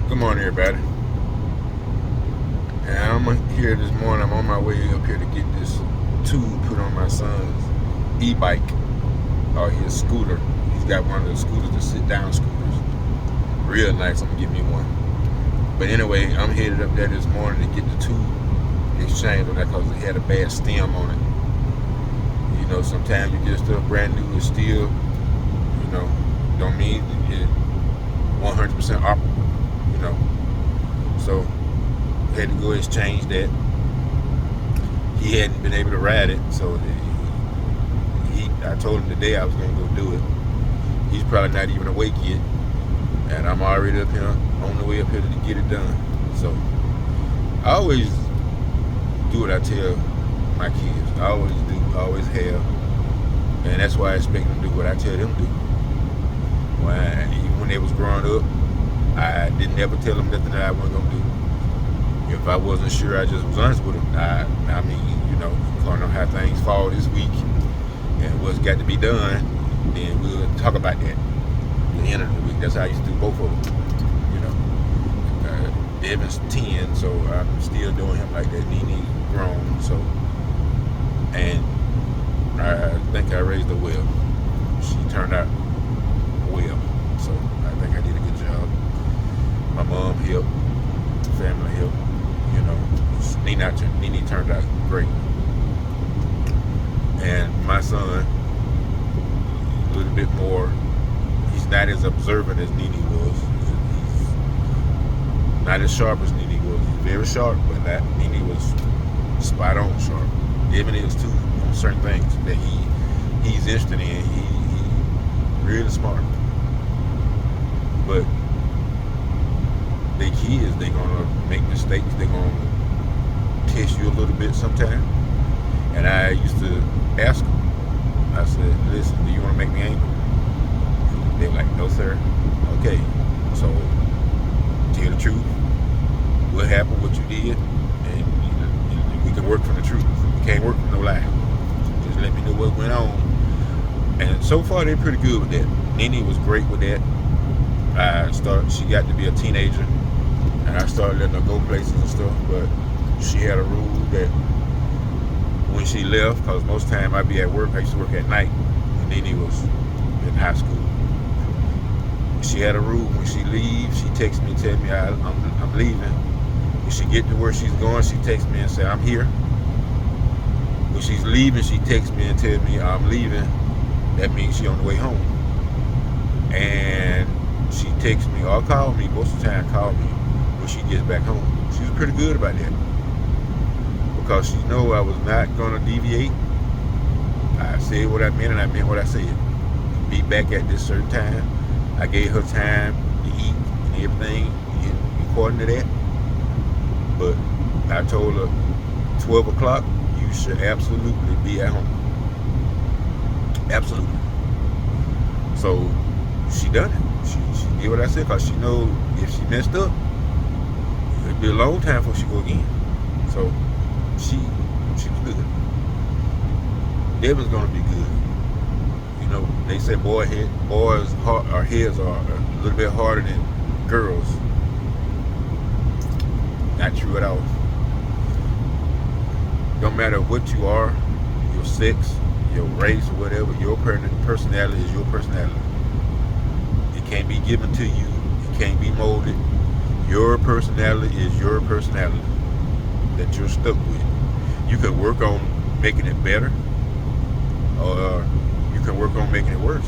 Good morning, everybody. And I'm here this morning. I'm on my way up here to get this tube put on my son's e-bike or his scooter. He's got one of the scooters, the sit-down scooters. Real nice. I'm gonna give me one. But anyway, I'm headed up there this morning to get the tube exchanged on that because it had a bad stem on it. You know, sometimes you get stuff brand new and still, don't mean it 100% operable. So had to go exchange that. He hadn't been able to ride it, so I told him today I was gonna go do it. He's probably not even awake yet, and I'm already up here on the way up here to get it done. So I always do what I tell my kids. I always do, I always have, and that's why I expect them to do what I tell them to do. When they was growing up, I didn't ever tell them nothing that I wasn't gonna do. If I wasn't sure, I just was honest with them. I mean, going on how things fall this week and what's got to be done, then we'll talk about that at the end of the week. That's how I used to do both of them. Devin's 10, so I'm still doing him like that. Nene's grown, so, and I think I raised her well. She turned out well, so I think I did a good job. My mom helped, family helped. Nene turned out great. And my son, a little bit more, he's not as observant as Nene was. He's not as sharp as Nene was. He's very sharp, but Nene was spot on sharp. Devin is too on certain things that he's interested in. He really smart. But they kids, they gonna make mistakes. They gonna test you a little bit sometimes. And I used to ask them. I said, "Listen, do you want to make me angry?" They're like, "No, sir." Okay, so tell the truth. What happened? What you did? And we can work from the truth. We can't work from no lie. Just let me know what went on. And so far, they're pretty good with that. Nene was great with that. She got to be a teenager, and I started letting her go places and stuff, but she had a rule that when she left, because most time I'd be at work, I used to work at night when Nene was in high school. She had a rule: when she leaves, she texts me and tells me I'm leaving. When she get to where she's going, she texts me and say I'm here. When she's leaving, she texts me and tells me I'm leaving. That means she's on the way home. And she texts me or call me, most of the time call me when she gets back home. She was pretty good about that. Because she know I was not gonna deviate. I said what I meant and I meant what I said. Be back at this certain time. I gave her time to eat and everything according to that. But I told her 12 o'clock, you should absolutely be at home. Absolutely. So she done it. She did what I said because she know if she messed up, it'd be a long time before she go again. So she was good. Devin's gonna be good. They say boys' heads are a little bit harder than girls. Not true at all. Don't matter what you are, your sex, your race, or whatever, your personality is your personality. It can't be given to you. It can't be molded. Your personality is your personality that you're stuck with. You can work on making it better, or you can work on making it worse.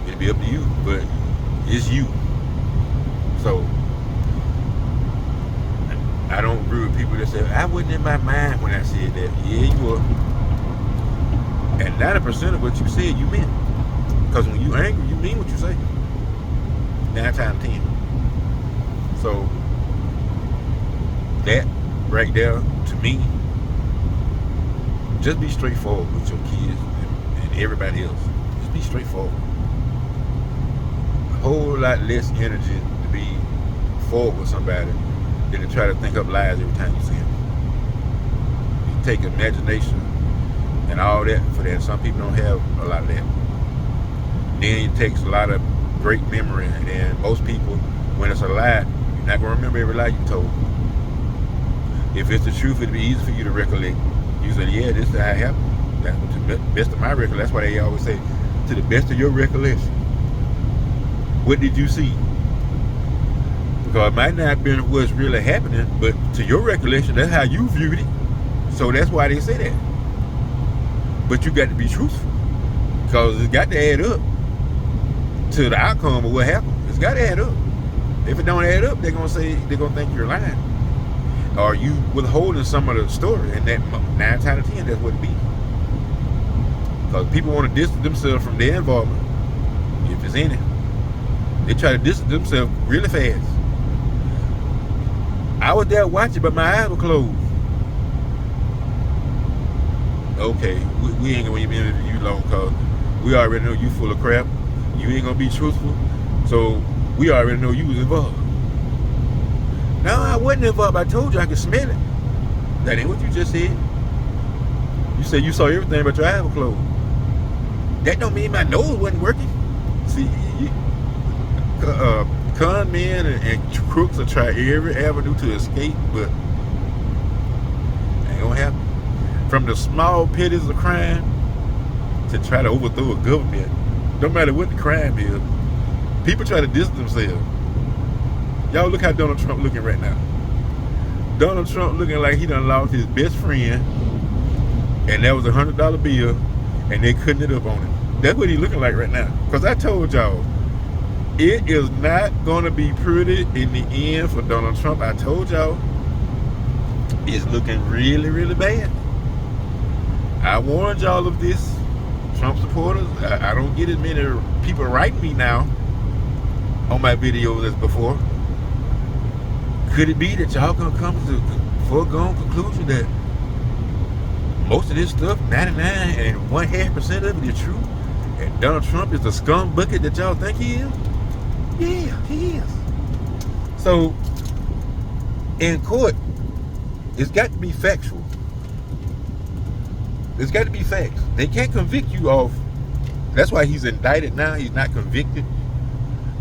It'll be up to you, but it's you. So I don't agree with people that say, I wasn't in my mind when I said that. Yeah, you were. And 90% of what you said, you meant. Because when you're angry, you mean what you say. 9 times 10. So that right there, to me, just be straightforward with your kids and everybody else. Just be straightforward. A whole lot less energy to be forward with somebody than to try to think up lies every time you see them. You take imagination and all that for that. Some people don't have a lot of that. Then it takes a lot of great memory, and then most people When it's a lie, you're not gonna remember every lie you told. If it's the truth, it'll be easy for you to recollect. You say, yeah, this is how it happened. That's to the best of my recollection. That's why they always say, to the best of your recollection. What did you see? Because it might not have been what's really happening, but to your recollection, that's how you viewed it. So that's why they say that. But you got to be truthful, because it's got to add up to the outcome of what happened. It's got to add up. If it don't add up, they're gonna think you're lying, or you withholding some of the story. And that 9 times out of 10, that's what it be. Because people want to distance themselves from their involvement, if it's any. They try to distance themselves really fast. I was there watching, but my eyes were closed. Okay, we ain't gonna be in you long, because we already know you full of crap. You ain't gonna be truthful, so we already know you was involved. No, I wasn't involved. I told you I could smell it. That ain't what you just said. You said you saw everything, but your eyes were closed. That don't mean my nose wasn't working. See, con men and crooks will try every avenue to escape, but ain't gonna happen. From the small petties of crime to try to overthrow a government, no matter what the crime is, people try to distance themselves. Y'all look how Donald Trump looking right now. Donald Trump looking like he done lost his best friend, and that was a $100 bill, and they cutting it up on him. That's what he looking like right now. Because I told y'all, it is not going to be pretty in the end for Donald Trump. I told y'all, it's looking really, really bad. I warned y'all of this, Trump supporters. I don't get as many people writing me now on my videos as before. Could it be that y'all gonna come to the foregone conclusion that most of this stuff, 99 and 1/2% of it is true, and Donald Trump is the scum bucket that y'all think he is? Yeah, he is. So, in court, it's got to be factual. It's got to be facts. They can't convict you off. That's why he's indicted now. He's not convicted.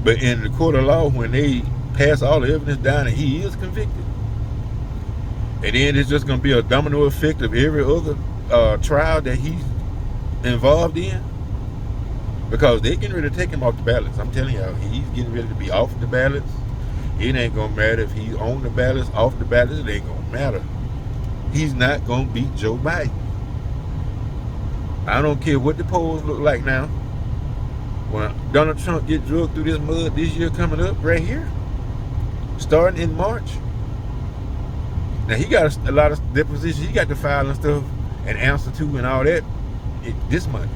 But in the court of law, when they pass all the evidence down and he is convicted, and then it's just going to be a domino effect of every other trial that he's involved in, because they're getting ready to take him off the ballots. I'm telling y'all, he's getting ready to be off the ballots. It ain't going to matter if he's on the ballots, off the ballots. It ain't going to matter. He's not going to beat Joe Biden. I don't care what the polls look like now. When Donald Trump get drugged through this mud this year coming up right here, starting in March. Now he got a lot of depositions he got to file and stuff and answer to and all that this month.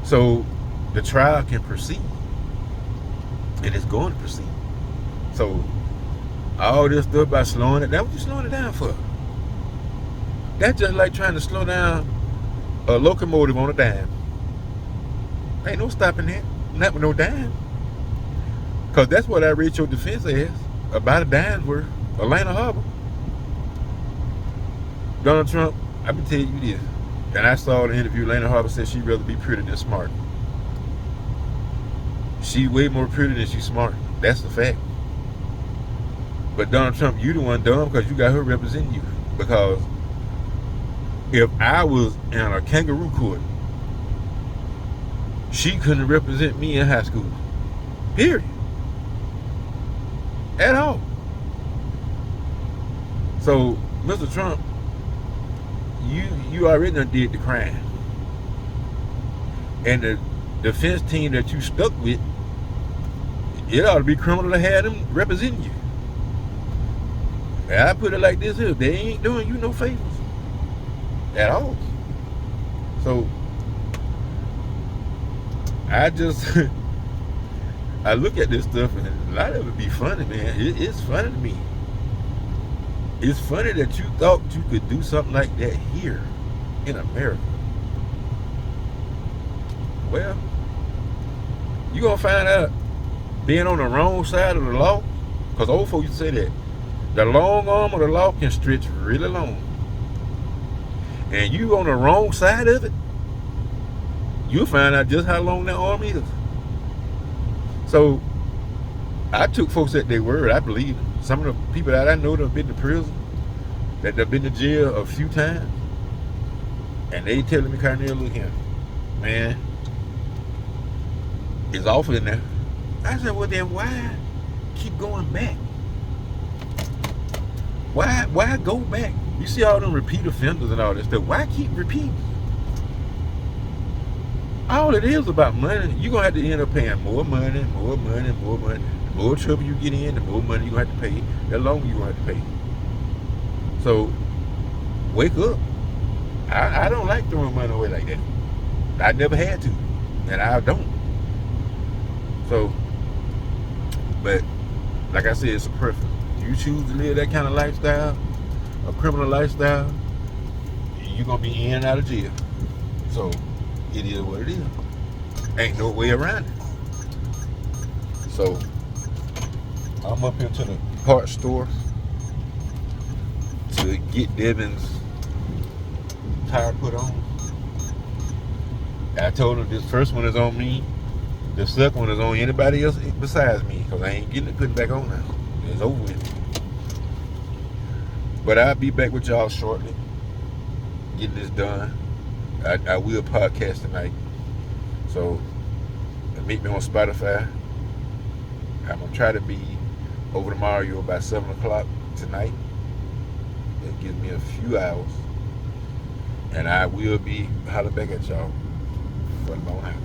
So the trial can proceed, and it's going to proceed. So all this stuff by slowing it down, what you slowing it down for? That's just like trying to slow down a locomotive on a dime. Ain't no stopping that. Not with no dime. Because that's what I read your defense as. About a dime's worth. Atlanta Harbor. Donald Trump, I can tell you this. And I saw the interview, Atlanta Harbor said she'd rather be pretty than smart. She's way more pretty than she's smart. That's the fact. But Donald Trump, you the one dumb because you got her representing you. Because if I was in a kangaroo court, she couldn't represent me in high school. Period. At all. So, Mr. Trump, you already done did the crime. And the defense team that you stuck with, it ought to be criminal to have them representing you. And I put it like this here, they ain't doing you no favors. At all. So I just I look at this stuff and a lot of it be funny, man. It's funny to me. It's funny that you thought you could do something like that here in America. Well, you gonna find out being on the wrong side of the law, because old folks used to say that the long arm of the law can stretch really long. And you on the wrong side of it, you'll find out just how long that arm is. So I took folks at their word. I believe them. Some of the people that I know that have been to prison, that have been to jail a few times, and they telling me, Carnell, look here, man, it's awful in there. I said, well then why keep going back? Why go back? You see all them repeat offenders and all that stuff. Why keep repeating? All it is about money. You're gonna have to end up paying more money, more money, more money. The more trouble you get in, the more money you're gonna have to pay, the longer you're gonna have to pay. So wake up. I don't like throwing money away like that. I never had to. And I don't. So, but like I said, it's a preference. You choose to live that kind of lifestyle, a criminal lifestyle, you're gonna be in and out of jail. So it is what it is. Ain't no way around it. So I'm up here to the parts store to get Devin's tire put on. I told him this first one is on me. The second one is on anybody else besides me, because I ain't getting it put back on now. It's over with. But I'll be back with y'all shortly, getting this done. I will podcast tonight. So meet me on Spotify. I'm going to try to be over to Mario by 7 o'clock tonight. That gives me a few hours. And I will be hollering back at y'all for the moment.